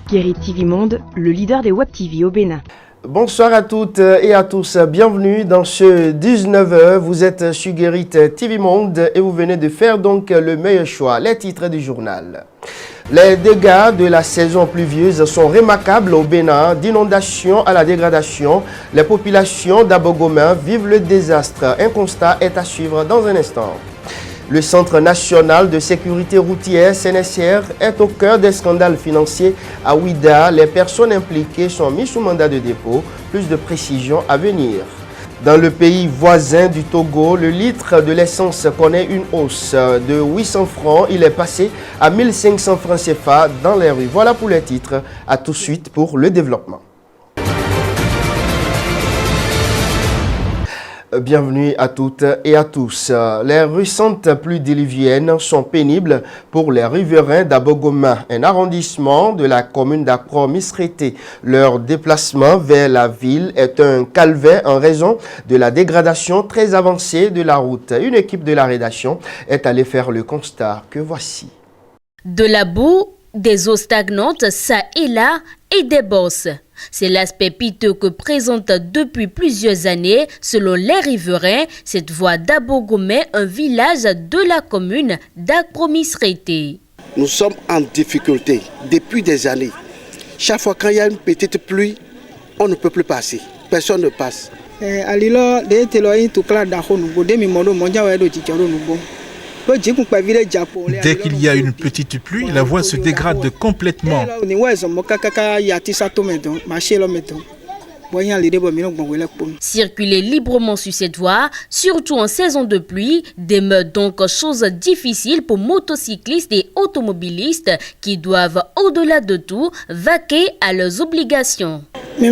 Guéry TV Monde, le leader des Web TV au Bénin. Bonsoir à toutes et à tous, bienvenue dans ce 19h, vous êtes sur Guéry TV Monde et vous venez de faire donc le meilleur choix, les titres du journal. Les dégâts de la saison pluvieuse sont remarquables au Bénin, d'inondations à la dégradation. Les populations d'Abogoma vivent le désastre. Un constat est à suivre dans un instant. Le Centre national de sécurité routière, CNSR, est au cœur des scandales financiers à Ouidah. Les personnes impliquées sont mises sous mandat de dépôt. Plus de précisions à venir. Dans le pays voisin du Togo, le litre de l'essence connaît une hausse de 800 francs. Il est passé à 1500 francs CFA dans les rues. Voilà pour les titres. À tout de suite pour le développement. Bienvenue à toutes et à tous. Les récentes pluies diluviennes sont pénibles pour les riverains d'Abogoma, un arrondissement de la commune d'Akro-Misrété. Leur déplacement vers la ville est un calvaire en raison de la dégradation très avancée de la route. Une équipe de la rédaction est allée faire le constat que voici. De la boue, des eaux stagnantes, ça et là, et des bosses. C'est l'aspect piteux que présente depuis plusieurs années, selon les riverains, cette voie d'Abogomé, un village de la commune d'Akro-Misrété. Nous sommes en difficulté depuis des années. Chaque fois qu'il y a une petite pluie, on ne peut plus passer. Personne ne passe. Dès qu'il y a une petite pluie, la voie se dégrade complètement. Circuler librement sur cette voie, surtout en saison de pluie, demeure donc chose difficile pour motocyclistes et automobilistes qui doivent, au-delà de tout, vaquer à leurs obligations. Il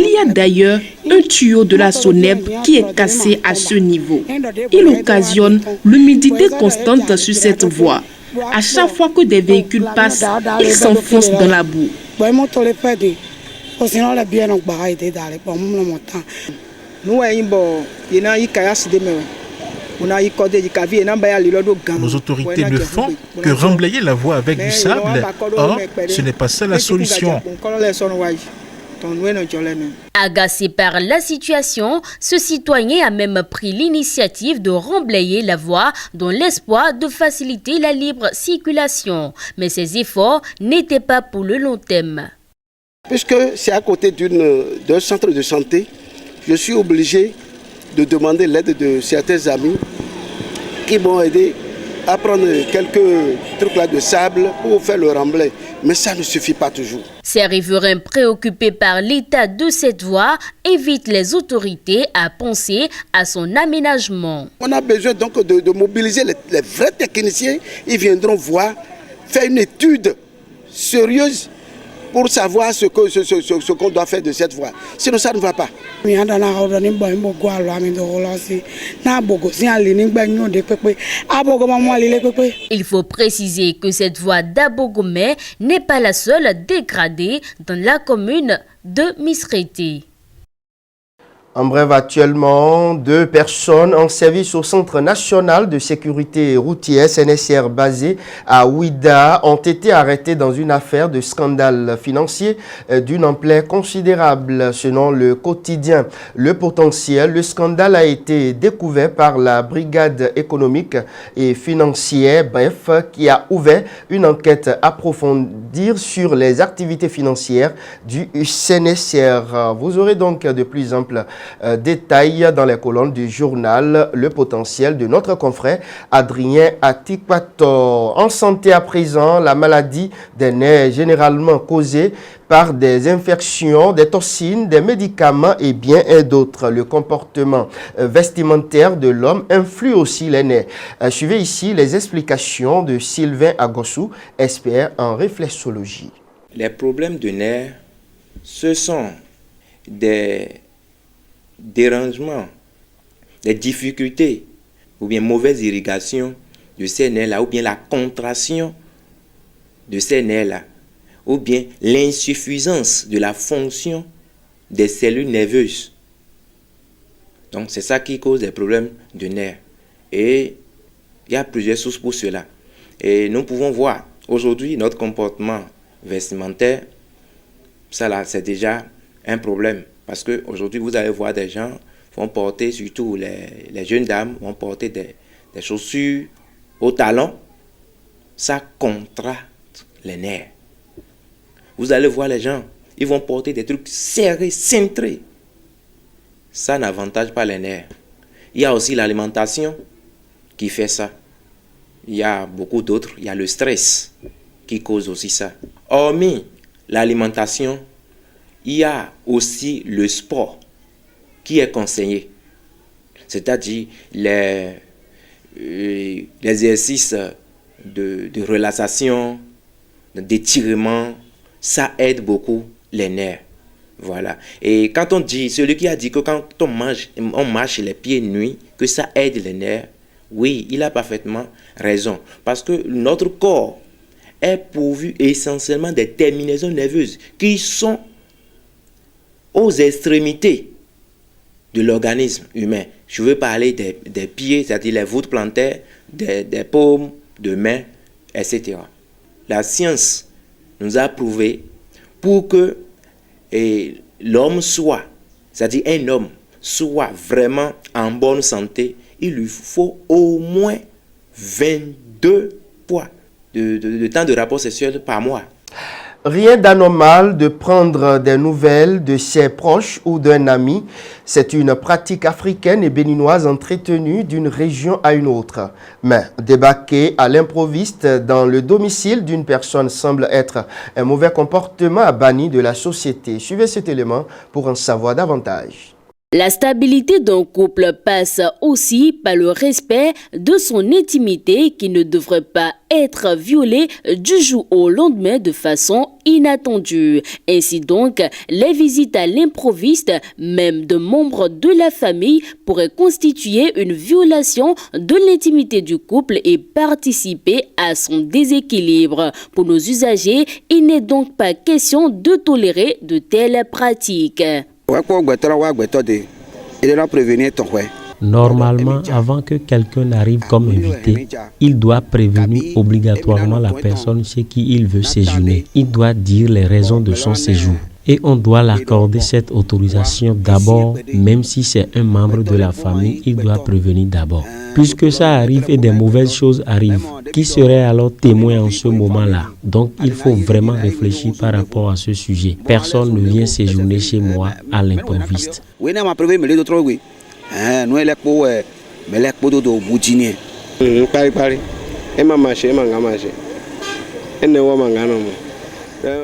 y a d'ailleurs un tuyau de la Soneb qui est cassé à ce niveau. Il occasionne l'humidité constante sur cette voie. À chaque fois que des véhicules passent, ils s'enfoncent dans la boue. Nos autorités ne font que remblayer la voie avec du sable. Or, ce n'est pas ça la solution. Agacé par la situation, ce citoyen a même pris l'initiative de remblayer la voie dans l'espoir de faciliter la libre circulation. Mais ses efforts n'étaient pas pour le long terme. Puisque c'est à côté d'un centre de santé, je suis obligé de demander l'aide de certains amis qui m'ont aidé à prendre quelques trucs là de sable pour faire le remblai. Mais ça ne suffit pas toujours. Ces riverains préoccupés par l'état de cette voie invitent les autorités à penser à son aménagement. On a besoin donc de mobiliser les vrais techniciens. Ils viendront voir, faire une étude sérieuse pour savoir ce qu'on doit faire de cette voie. Sinon, ça ne va pas. Il faut préciser que cette voie d'Abogomé n'est pas la seule dégradée dans la commune de Misrété. En bref, actuellement, 2 personnes en service au Centre national de sécurité routière CNSR basé à Ouidah ont été arrêtées dans une affaire de scandale financier d'une ampleur considérable. Selon le quotidien Le Potentiel, le scandale a été découvert par la brigade économique et financière, bref, qui a ouvert une enquête approfondie sur les activités financières du CNSR. Vous aurez donc de plus amples détails dans les colonnes du journal Le Potentiel de notre confrère Adrien Atikwator. En santé à présent, la maladie des nerfs généralement causée par des infections, des toxines, des médicaments et bien d'autres. Le comportement vestimentaire de l'homme influe aussi les nerfs. Suivez ici les explications de Sylvain Agossou, expert en réflexologie. Les problèmes de nerfs, ce sont des dérangements, des difficultés ou bien mauvaise irrigation de ces nerfs-là, ou bien la contraction de ces nerfs-là, ou bien l'insuffisance de la fonction des cellules nerveuses. Donc c'est ça qui cause des problèmes de nerfs. Et il y a plusieurs sources pour cela. Et nous pouvons voir aujourd'hui notre comportement vestimentaire, ça là c'est déjà un problème. Parce qu'aujourd'hui vous allez voir des gens vont porter, surtout les jeunes dames, vont porter des chaussures au talon. Ça contracte les nerfs. Vous allez voir les gens, ils vont porter des trucs serrés, cintrés. Ça n'avantage pas les nerfs. Il y a aussi l'alimentation qui fait ça. Il y a beaucoup d'autres. Il y a le stress qui cause aussi ça. Hormis l'alimentation, il y a aussi le sport qui est conseillé. C'est-à-dire les exercices de relaxation, d'étirement, ça aide beaucoup les nerfs. Voilà. Et quand on dit, celui qui a dit que quand on marche les pieds nus, que ça aide les nerfs, oui, il a parfaitement raison. Parce que notre corps est pourvu essentiellement des terminaisons nerveuses qui sont aux extrémités de l'organisme humain. Je veux parler des pieds, c'est-à-dire les voûtes plantaires, des paumes, de mains, etc. La science nous a prouvé pour que l'homme soit, c'est-à-dire un homme soit vraiment en bonne santé, il lui faut au moins 22 fois de temps de rapport sexuel par mois. Rien d'anormal de prendre des nouvelles de ses proches ou d'un ami. C'est une pratique africaine et béninoise entretenue d'une région à une autre. Mais débarquer à l'improviste dans le domicile d'une personne semble être un mauvais comportement banni de la société. Suivez cet élément pour en savoir davantage. La stabilité d'un couple passe aussi par le respect de son intimité qui ne devrait pas être violée du jour au lendemain de façon inattendue. Ainsi donc, les visites à l'improviste, même de membres de la famille, pourraient constituer une violation de l'intimité du couple et participer à son déséquilibre. Pour nos usagers, il n'est donc pas question de tolérer de telles pratiques. Normalement, avant que quelqu'un n'arrive comme invité, il doit prévenir obligatoirement la personne chez qui il veut séjourner. Il doit dire les raisons de son séjour. Et on doit l'accorder cette autorisation d'abord, même si c'est un membre de la famille, il doit prévenir d'abord. Puisque ça arrive et des mauvaises choses arrivent, qui serait alors témoin en ce moment-là? Donc il faut vraiment réfléchir par rapport à ce sujet. Personne ne vient séjourner chez moi à l'improviste.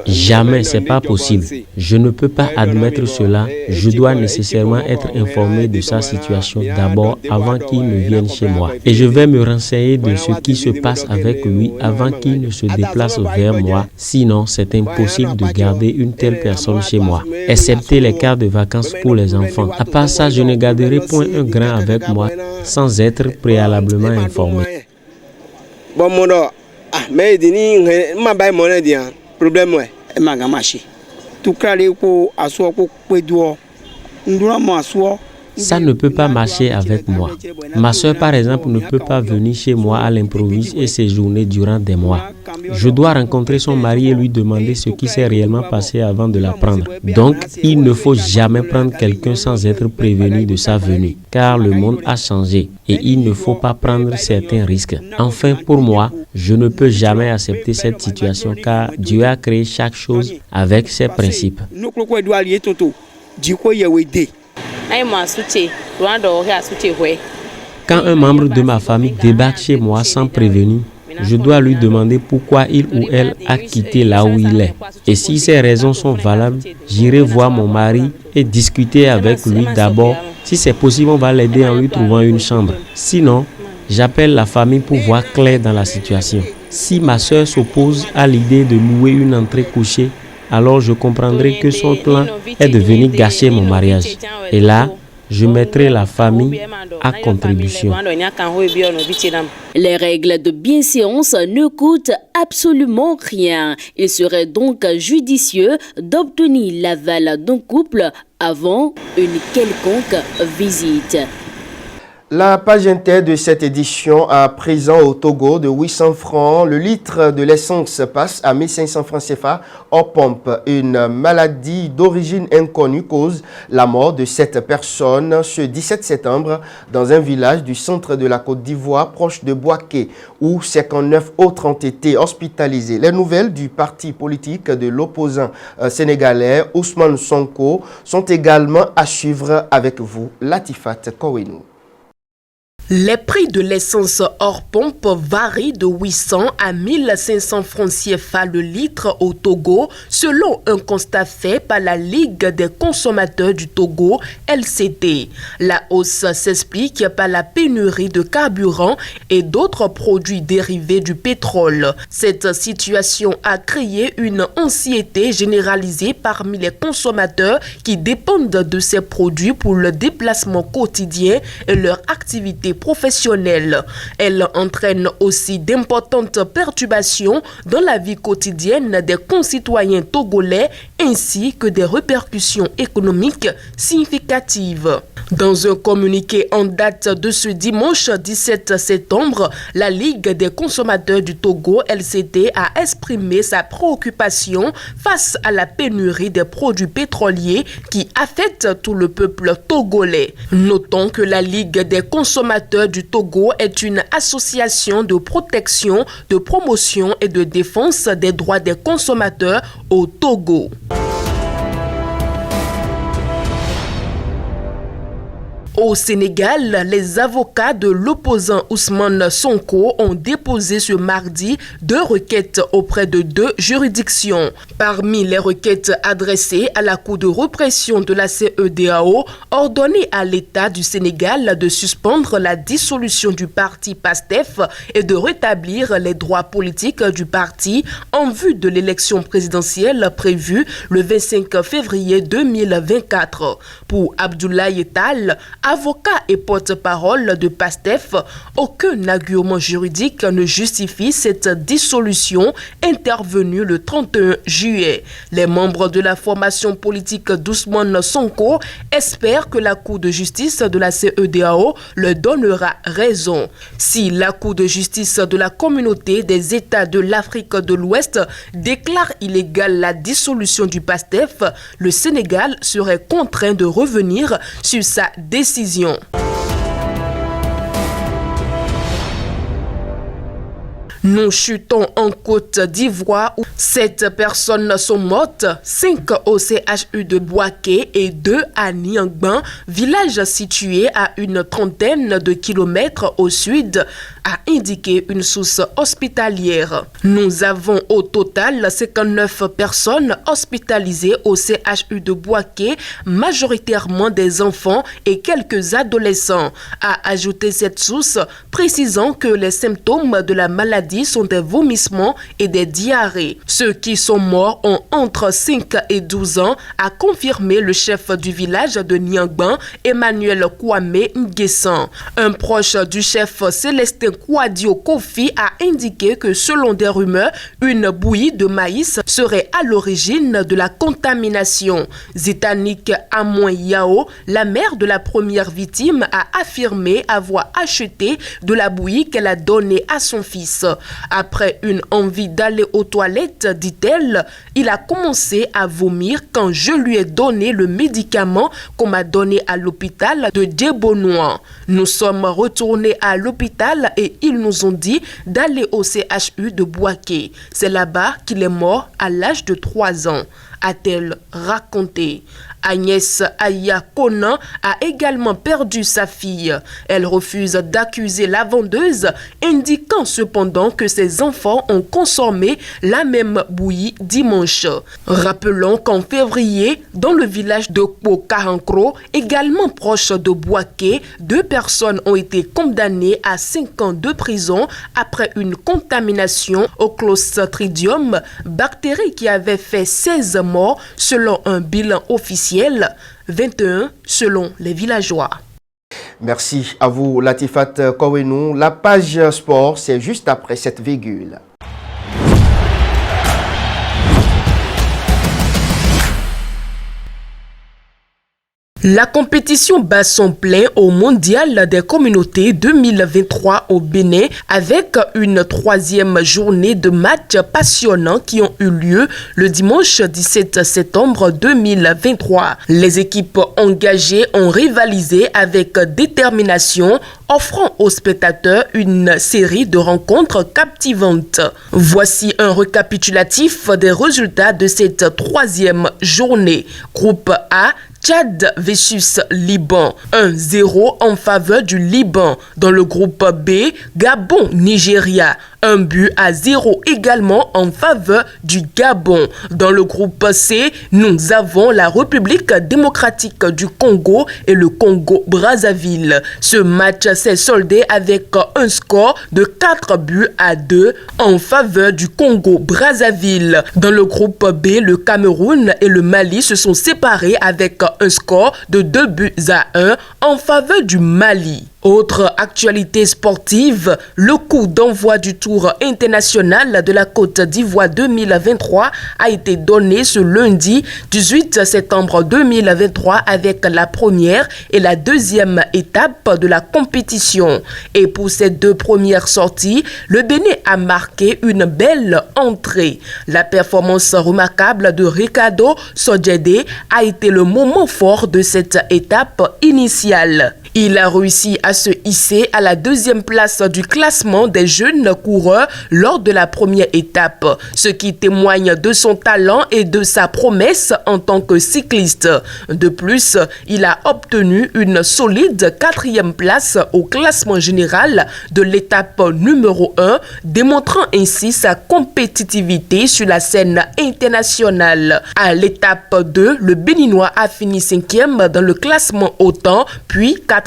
Jamais, c'est pas possible. Je ne peux pas admettre cela. Je dois nécessairement être informé de sa situation d'abord avant qu'il ne vienne chez moi. Et je vais me renseigner de ce qui se passe avec lui avant qu'il ne se déplace vers moi. Sinon, c'est impossible de garder une telle personne chez moi, excepté les cas de vacances pour les enfants. À part ça, je ne garderai point un grand avec moi sans être préalablement informé. Problème Ça ne peut pas marcher avec moi. Ma soeur, par exemple, ne peut pas venir chez moi à l'improviste et séjourner durant des mois. Je dois rencontrer son mari et lui demander ce qui s'est réellement passé avant de la prendre. Donc, il ne faut jamais prendre quelqu'un sans être prévenu de sa venue, car le monde a changé et il ne faut pas prendre certains risques. Enfin, pour moi, je ne peux jamais accepter cette situation car Dieu a créé chaque chose avec ses principes. Quand un membre de ma famille débarque chez moi sans prévenir, je dois lui demander pourquoi il ou elle a quitté là où il est. Et si ces raisons sont valables, j'irai voir mon mari et discuter avec lui d'abord. Si c'est possible, on va l'aider en lui trouvant une chambre. Sinon, j'appelle la famille pour voir clair dans la situation. Si ma soeur s'oppose à l'idée de louer une entrée couchée, alors je comprendrai que son plan est de venir gâcher mon mariage. Et là, Je mettrai la famille à contribution. Les règles de bienséance ne coûtent absolument rien. Il serait donc judicieux d'obtenir l'aval d'un couple avant une quelconque visite. La page inter de cette édition à présent au Togo de 800 francs. Le litre de l'essence passe à 1500 francs CFA hors pompe. Une maladie d'origine inconnue cause la mort de 7 personnes ce 17 septembre dans un village du centre de la Côte d'Ivoire proche de Bouaké où 59 autres ont été hospitalisés. Les nouvelles du parti politique de l'opposant sénégalais Ousmane Sonko sont également à suivre avec vous, Latifat Kouenou. Les prix de l'essence hors pompe varient de 800 à 1500 francs CFA le litre au Togo, selon un constat fait par la Ligue des consommateurs du Togo, LCT. La hausse s'explique par la pénurie de carburant et d'autres produits dérivés du pétrole. Cette situation a créé une anxiété généralisée parmi les consommateurs qui dépendent de ces produits pour le déplacement quotidien et leur activité professionnelle. Elle entraîne aussi d'importantes perturbations dans la vie quotidienne des concitoyens togolais ainsi que des répercussions économiques significatives. Dans un communiqué en date de ce dimanche 17 septembre, la Ligue des consommateurs du Togo, LCT, a exprimé sa préoccupation face à la pénurie des produits pétroliers qui affecte tout le peuple togolais. Notons que la Ligue des consommateurs du Togo est une association de protection, de promotion et de défense des droits des consommateurs au Togo. Au Sénégal, les avocats de l'opposant Ousmane Sonko ont déposé ce mardi 2 requêtes auprès de 2 juridictions. Parmi les requêtes adressées à la Cour de répression de la CEDEAO, ordonner à l'État du Sénégal de suspendre la dissolution du parti PASTEF et de rétablir les droits politiques du parti en vue de l'élection présidentielle prévue le 25 février 2024. Pour Abdoulaye Tall, avocat et porte-parole de PASTEF, aucun argument juridique ne justifie cette dissolution intervenue le 31 juillet. Les membres de la formation politique d'Ousmane Sonko espèrent que la Cour de justice de la CEDEAO leur donnera raison. Si la Cour de justice de la Communauté des États de l'Afrique de l'Ouest déclare illégale la dissolution du PASTEF, le Sénégal serait contraint de revenir sur sa décision. Nous chutons en Côte d'Ivoire où 7 personnes sont mortes, 5 au CHU de Bouaké et 2 à Niangban, village situé à une trentaine de kilomètres au sud, a indiqué une source hospitalière. Nous avons au total 59 personnes hospitalisées au CHU de Bouaké, majoritairement des enfants et quelques adolescents, a ajouté cette source, précisant que les symptômes de la maladie sont des vomissements et des diarrhées. Ceux qui sont morts ont entre 5 et 12 ans, a confirmé le chef du village de Niangban, Emmanuel Kwame Nguessan. Un proche du chef Célestin Kouadio Kofi a indiqué que selon des rumeurs, une bouillie de maïs serait à l'origine de la contamination. Zitanik Amoy Yao, la mère de la première victime, a affirmé avoir acheté de la bouillie qu'elle a donnée à son fils. Après une envie d'aller aux toilettes, dit-elle, il a commencé à vomir quand je lui ai donné le médicament qu'on m'a donné à l'hôpital de Djebonois. Nous sommes retournés à l'hôpital et ils nous ont dit d'aller au CHU de Bouaké. C'est là-bas qu'il est mort à l'âge de 3 ans, a-t-elle raconté. Agnès Aya Konan a également perdu sa fille. Elle refuse d'accuser la vendeuse, indiquant cependant que ses enfants ont consommé la même bouillie dimanche. Rappelons qu'en février, dans le village de Pokahankro, également proche de Bouaké, 2 personnes ont été condamnées à 5 ans de prison après une contamination au Clostridium, bactérie qui avait fait 16 morts morts selon un bilan officiel, 21 selon les villageois. Merci à vous, Latifat Kowenou. La page sport, c'est juste après cette virgule. La compétition bat son plein au Mondial des communautés 2023 au Bénin avec une 3e journée de matchs passionnants qui ont eu lieu le dimanche 17 septembre 2023. Les équipes engagées ont rivalisé avec détermination, offrant aux spectateurs une série de rencontres captivantes. Voici un récapitulatif des résultats de cette 3e journée. Groupe A, Tchad versus Liban, 1-0 en faveur du Liban. Dans le groupe B, Gabon-Nigeria, 1-0 également en faveur du Gabon. Dans le groupe C, nous avons la République démocratique du Congo et le Congo-Brazzaville. Ce match s'est soldé avec un score de 4-2 en faveur du Congo-Brazzaville. Dans le groupe B, le Cameroun et le Mali se sont séparés avec un score de 2-1 en faveur du Mali. Autre actualité sportive, le coup d'envoi du Tour international de la Côte d'Ivoire 2023 a été donné ce lundi 18 septembre 2023 avec la première et la deuxième étape de la compétition. Et pour ces deux premières sorties, le Bénin a marqué une belle entrée. La performance remarquable de Ricardo Sodjede a été le moment fort de cette étape initiale. Il a réussi à se hisser à la 2e place du classement des jeunes coureurs lors de la première étape, ce qui témoigne de son talent et de sa promesse en tant que cycliste. De plus, il a obtenu une solide 4e place au classement général de l'étape numéro 1, démontrant ainsi sa compétitivité sur la scène internationale. À l'étape 2, le Béninois a fini 5e dans le classement au temps, puis 4e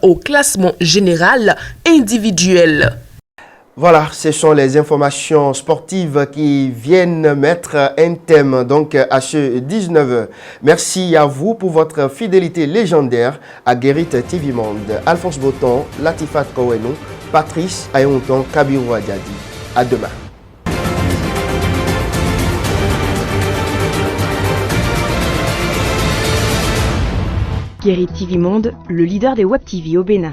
au classement général individuel. Voilà, ce sont les informations sportives qui viennent mettre un thème donc à ce 19h. Merci à vous pour votre fidélité légendaire à Guérit TV Monde. Alphonse Boton, Latifat Kowenou, Patrice Ayonton, Kabirou Adiadi. À demain. Guérit TV Monde, le leader des Web TV au Bénin.